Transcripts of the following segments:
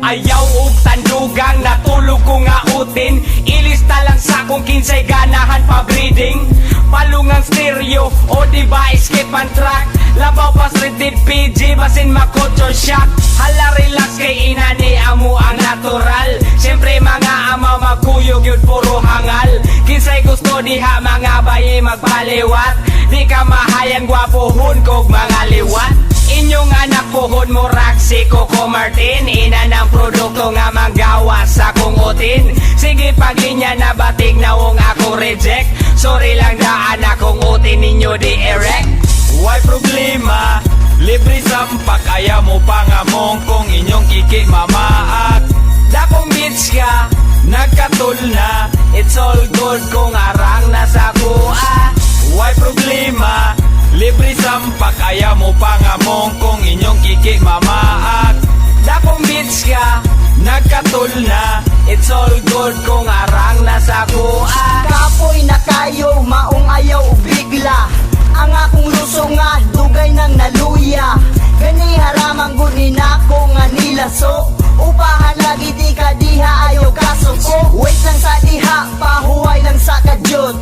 Ayaw og tandugang natulog ko nga utin. Ilista lang sa kung kinsay ganahan pa breeding. Palungang stereo o diba skip and track. Labaw pas rated PG basin makotso shock. Hala relax kay inani amo ang natural. Siyempre mga ama magkuyog yun puro hangal. Kinsay gusto diha mga bayi magpaliwat. Di ka mahayan gwapohon kog mga liwat. Inyong anak pohon mo Roxy Coco Martin. Ina ng produkto nga manggawa sa kong utin. Sige paglinya na batig na wong ako reject. Sorry lang daan akong utin ninyo di erect. Why problema? Libre sampak ayaw mo pangamong kung inyong kiki mamaak. Dakong bitch ka, nagkatul na. It's all good kung arang nasa kuha. Why problema? Libre sampak ayaw mo pangamong kung inyong kiki mamaak. Dakong bitch ka, Nagkatul na. it's all good kung arang nasa kuha. Kapoy na kayo, maong ayaw bigla. Ang akong luso nga, dugay ng naluya. Gani haramang gunin ako nga nilaso. Upahan lagi di ka diha ayaw kasuko. Wait lang sa diha, pahuway lang sa kadyot.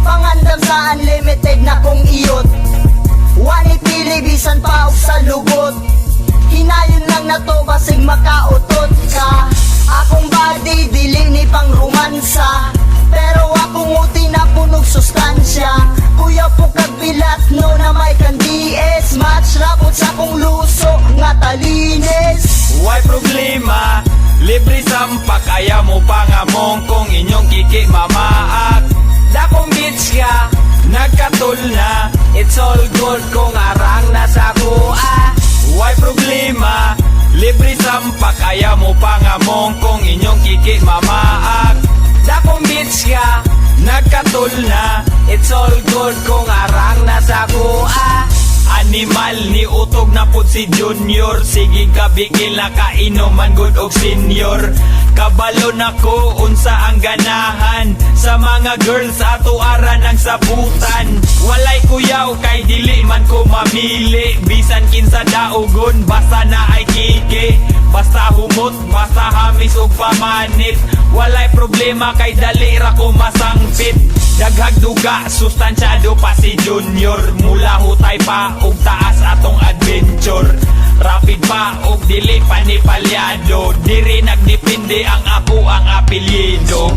Pangandam sa unlimited na kong iyot. Wani pili bisan pa og sa lugot. Hinayon lang na to basig makautot ka. Akong body dili ni pang romansa. Pero akong uti na punog sustansya. Kuya po kagbilat no na may kandies. Match rapot sa kong luso nga talines. Why problema? Libre sampak ayaw mo pangamong kung inyong kiki mamaak. Dakong bitch ka, Nagkatul na. it's all good kung arang nasa kuha. Why problema? Libre sampak ayaw mo pangamong kung inyong kiki mamaak. Dakong bitch ka, Nagkatul na. it's all good kung arang nasa kuha. Animal ni utog na pud si Junior. Sige kabigil na kainuman good og senior. Kabalo na ko unsa ang ganahan sa mga girls ato ara ng sabutan. Walay kuyaw kay dili man ko mamili. Bisan kinsa daugon basta na ay kiki. Basta humot, basta hamis og pamanit. Walay problema kay dali ra ko masangpit. Daghag duga, sustansyado pa si Junior. Mula hutay pa og taas atong adventure. Rapid pa og dili panipalyado. Diri nagdepende ang ako ang apelyido.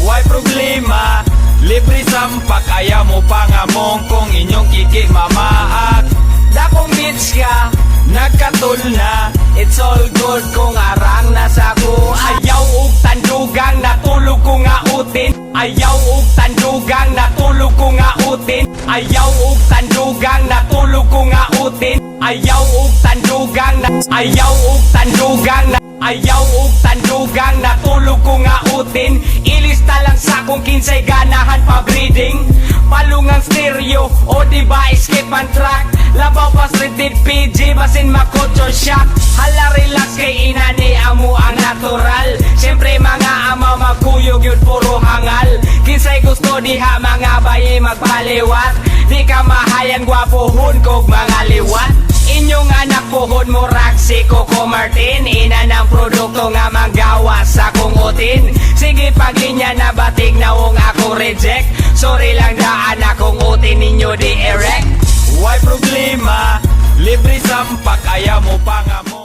Why problema? Libre sampak ayaw mo pangamong kung inyong kiki mamaak. Dakong bitch ka, Nagkatul na. it's all good kung arang nasa kuha. Ayaw og tandugang natulog ko nga utin. Ayaw og tandugang natulog ko nga utin. Ayaw og tandugang natulog ko nga utin. Ayaw og tandugang na ayaw og tandugang na ayaw og tandugang natulog ko nga utin. Ilista lang sa kung kinsay ganahan pa breeding. Palungang stereo o diba skip and track. Labaw pas rated PG basin makotso shock. Hala relax kay inani amo ang natural. Siyempre mga ama magkuyog yun puro hangal. Kinsay gusto diha mga bayi magpaliwat. Di ka mahayan gwapohon kog mga liwat. Inyong anak pohon mo Roxy Coco Martin. Ina ng produkto nga manggawa sa kong utin. Sige paglinya na batig na wong ako reject. Sorry lang daan akong utin ninyo di erect. Why problema? Libre sampak ayaw mo pangamong.